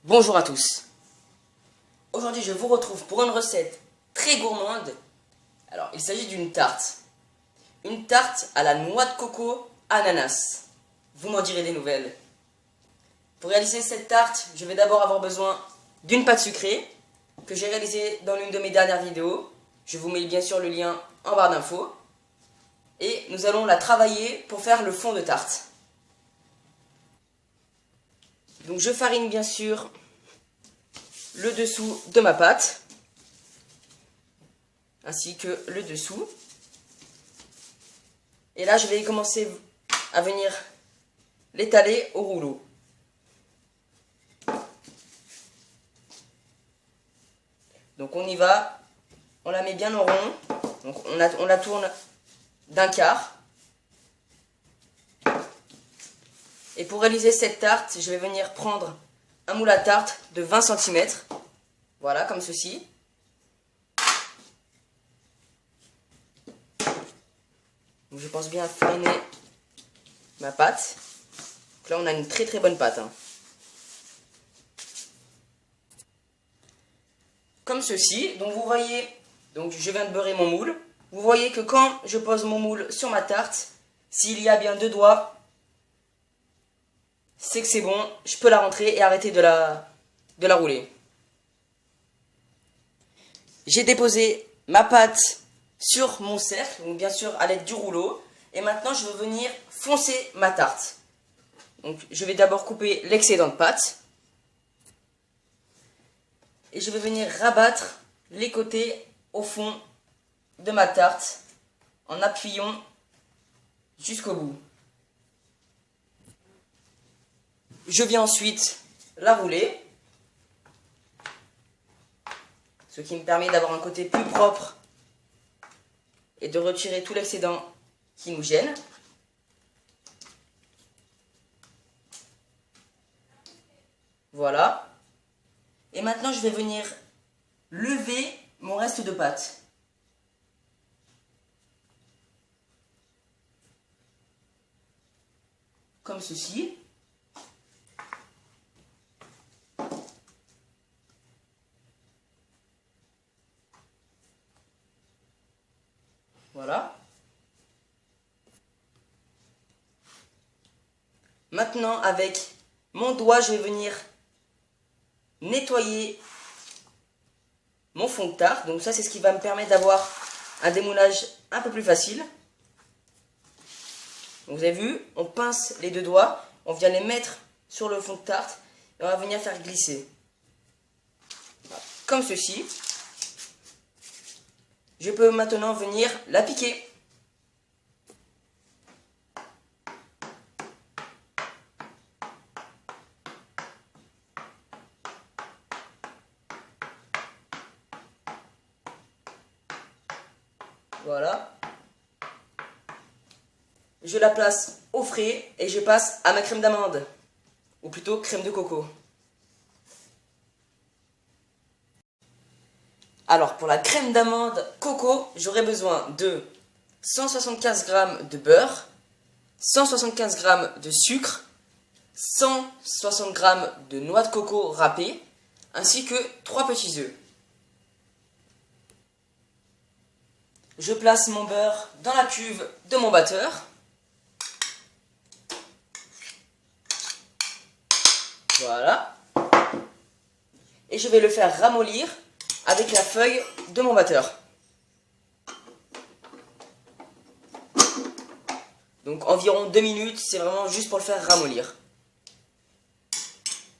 Bonjour à tous. Aujourd'hui, je vous retrouve pour une recette très gourmande. Alors, il s'agit d'une tarte. Une tarte à la noix de coco ananas. Vous m'en direz des nouvelles. Pour réaliser cette tarte, je vais d'abord avoir besoin d'une pâte sucrée que j'ai réalisée dans l'une de mes dernières vidéos. Je vous mets bien sûr le lien en barre d'infos. Et nous allons la travailler pour faire le fond de tarte. Donc je farine bien sûr le dessous de ma pâte, ainsi que le dessous. Et là je vais commencer à venir l'étaler au rouleau. Donc on y va, on la met bien en rond, donc on la tourne d'un quart. Et pour réaliser cette tarte, je vais venir prendre un moule à tarte de 20 cm. Voilà, comme ceci. Donc je pense bien fariner ma pâte. Donc là, on a une très très bonne pâte. Comme ceci. Donc vous voyez, donc je viens de beurrer mon moule. Vous voyez que quand je pose mon moule sur ma tarte, s'il y a bien deux doigts, c'est que c'est bon, je peux la rentrer et arrêter de la rouler. J'ai déposé ma pâte sur mon cercle, donc bien sûr à l'aide du rouleau. Et maintenant je vais venir foncer ma tarte. Donc je vais d'abord couper l'excédent de pâte. Et je vais venir rabattre les côtés au fond de ma tarte en appuyant jusqu'au bout. Je viens ensuite la rouler, ce qui me permet d'avoir un côté plus propre et de retirer tout l'excédent qui nous gêne. Voilà. Et maintenant, je vais venir lever mon reste de pâte. Comme ceci. Voilà. Maintenant, avec mon doigt, je vais venir nettoyer mon fond de tarte. Donc ça, c'est ce qui va me permettre d'avoir un démoulage un peu plus facile. Donc, vous avez vu, on pince les deux doigts, on vient les mettre sur le fond de tarte et on va venir faire glisser. Comme ceci. Je peux maintenant venir la piquer. Voilà. Je la place au frais et je passe à ma crème d'amande. Ou plutôt crème de coco. Alors pour la crème d'amande coco, j'aurai besoin de 175 g de beurre, 175 g de sucre, 160 g de noix de coco râpée, ainsi que 3 petits œufs. Je place mon beurre dans la cuve de mon batteur. Voilà. Et je vais le faire ramollir avec la feuille de mon batteur. Donc environ 2 minutes, c'est vraiment juste pour le faire ramollir.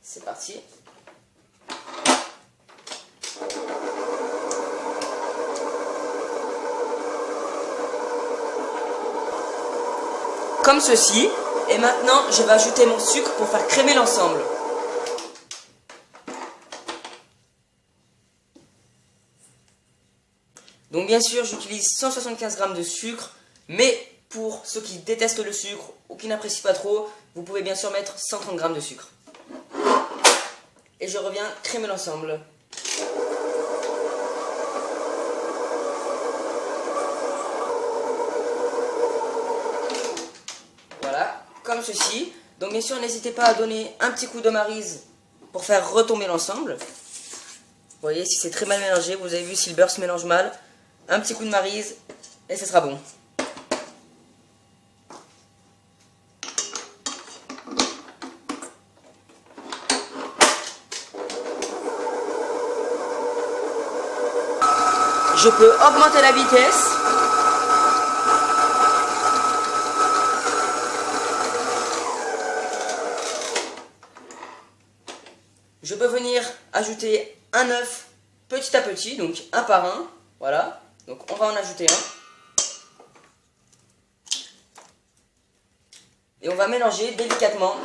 C'est parti. Comme ceci. Et maintenant, je vais ajouter mon sucre pour faire crémer l'ensemble. Donc bien sûr, j'utilise 175 g de sucre, mais pour ceux qui détestent le sucre ou qui n'apprécient pas trop, vous pouvez bien sûr mettre 130 g de sucre. Et je reviens crémer l'ensemble. Voilà, comme ceci. Donc bien sûr, n'hésitez pas à donner un petit coup de maryse pour faire retomber l'ensemble. Vous voyez, si c'est très mal mélangé, vous avez vu si le beurre se mélange mal, un petit coup de maryse et ce sera bon. Je peux augmenter la vitesse. Je peux venir ajouter un œuf petit à petit, donc un par un. Voilà, donc on va en ajouter un. Et on va mélanger délicatement.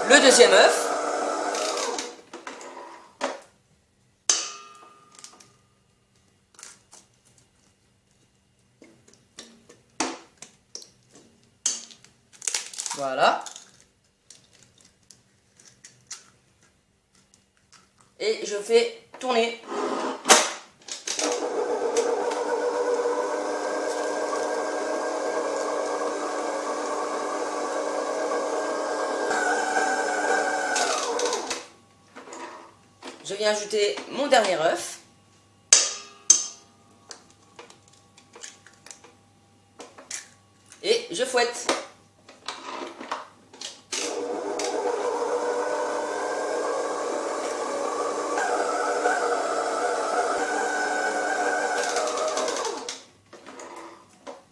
Le deuxième œuf. Voilà. Et je fais tourner. Je viens ajouter mon dernier œuf. Et je fouette.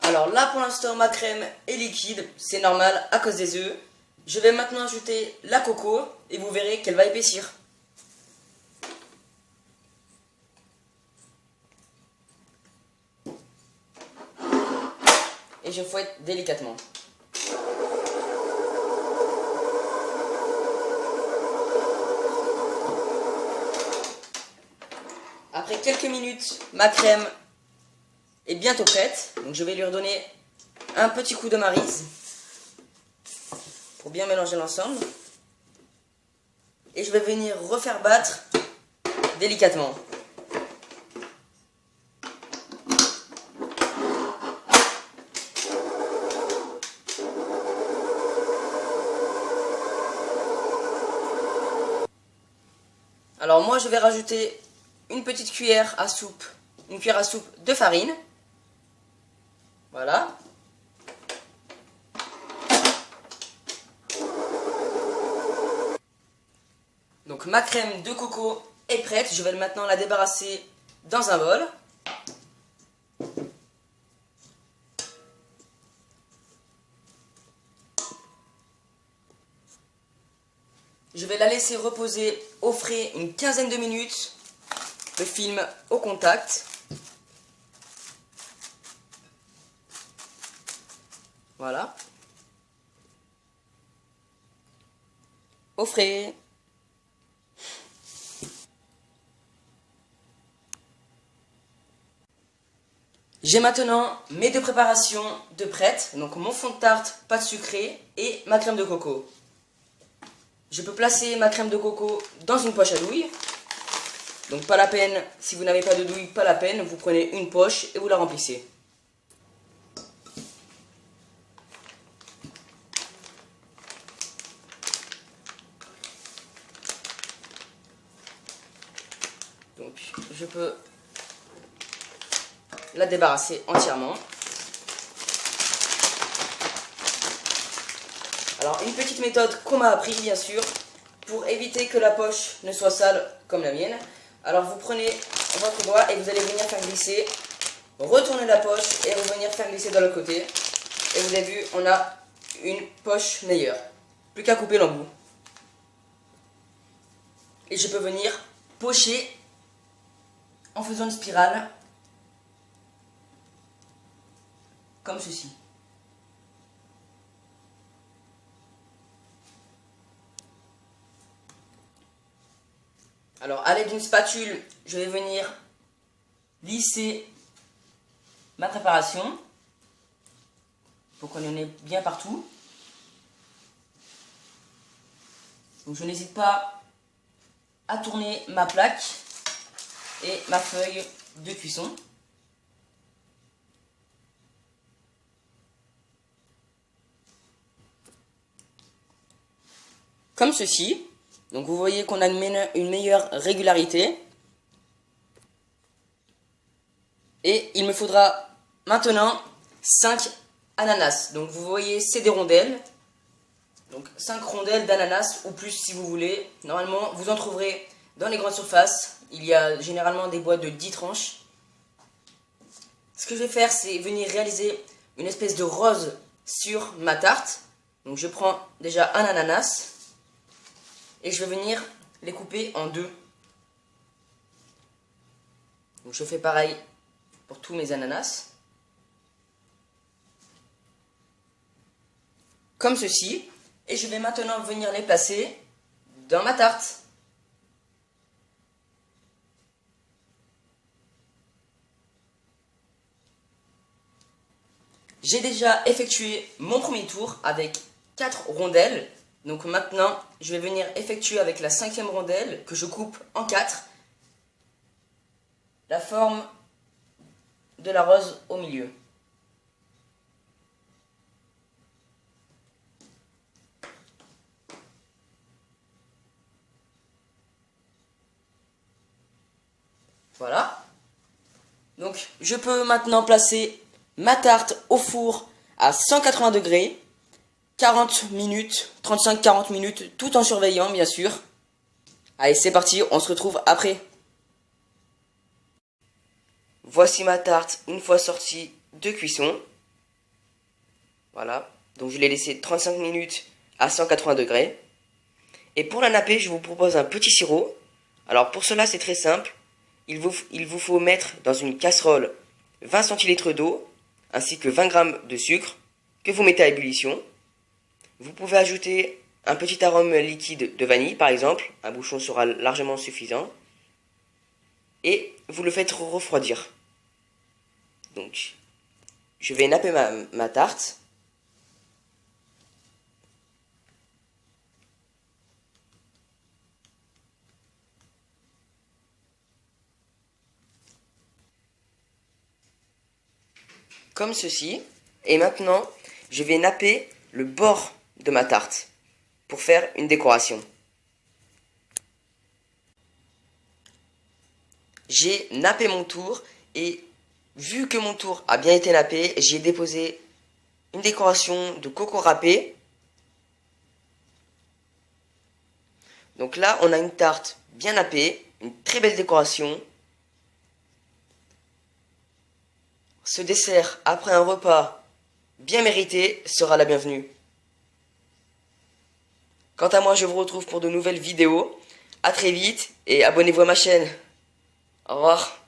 Alors là pour l'instant ma crème est liquide, c'est normal à cause des œufs. Je vais maintenant ajouter la coco et vous verrez qu'elle va épaissir. Et je fouette délicatement. Après quelques minutes, ma crème est bientôt prête. Donc je vais lui redonner un petit coup de maryse pour bien mélanger l'ensemble. Et je vais venir refaire battre délicatement. Alors moi je vais rajouter une petite cuillère à soupe, de farine. Voilà. Donc ma crème de coco est prête, je vais maintenant la débarrasser dans un bol. Je vais la laisser reposer au frais une quinzaine de minutes, le film au contact. Voilà. Au frais. J'ai maintenant mes deux préparations de prêtes, donc mon fond de tarte pâte sucrée et ma crème de coco. Je peux placer ma crème de coco dans une poche à douille. Donc pas la peine, si vous n'avez pas de douille, pas la peine, vous prenez une poche et vous la remplissez. Donc je peux la débarrasser entièrement. Alors une petite méthode qu'on m'a appris bien sûr pour éviter que la poche ne soit sale comme la mienne. Alors vous prenez votre doigt et vous allez venir faire glisser, retourner la poche et revenir faire glisser de l'autre côté. Et vous avez vu, on a une poche meilleure. Plus qu'à couper l'embout. Et je peux venir pocher en faisant une spirale comme ceci. Alors à l'aide d'une spatule, je vais venir lisser ma préparation pour qu'on en ait bien partout. Donc je n'hésite pas à tourner ma plaque et ma feuille de cuisson. comme ceci. Donc vous voyez qu'on a une meilleure régularité. Et il me faudra maintenant 5 ananas. Donc vous voyez, c'est des rondelles. Donc 5 rondelles d'ananas ou plus si vous voulez. Normalement, vous en trouverez dans les grandes surfaces. Il y a généralement des boîtes de 10 tranches. Ce que je vais faire, c'est venir réaliser une espèce de rose sur ma tarte. Donc je prends déjà un ananas et je vais venir les couper en deux. Donc je fais pareil pour tous mes ananas. Comme ceci. Et je vais maintenant venir les placer dans ma tarte. J'ai déjà effectué mon premier tour avec 4 rondelles. Donc maintenant, je vais venir effectuer avec la 5e rondelle que je coupe en 4 la forme de la rose au milieu. Voilà. Donc je peux maintenant placer ma tarte au four à 180 degrés, 40 minutes, 35-40 minutes, tout en surveillant bien sûr. Allez, c'est parti, on se retrouve après. Voici ma tarte une fois sortie de cuisson. Voilà, donc je l'ai laissé 35 minutes à 180 degrés. Et pour la napper, je vous propose un petit sirop. Alors pour cela, c'est très simple. Il vous faut mettre dans une casserole 20 centilitres d'eau, ainsi que 20 g de sucre, que vous mettez à ébullition. Vous pouvez ajouter un petit arôme liquide de vanille, par exemple. Un bouchon sera largement suffisant. Et vous le faites refroidir. Donc, je vais napper ma tarte. Comme ceci. Et maintenant, je vais napper le bord de ma tarte pour faire une décoration. J'ai nappé mon tour et vu que mon tour a bien été nappé, j'ai déposé une décoration de coco râpé. Donc là, on a une tarte bien nappée, une très belle décoration. Ce dessert, après un repas bien mérité, sera la bienvenue. Quant à moi, je vous retrouve pour de nouvelles vidéos. À très vite et abonnez-vous à ma chaîne. Au revoir.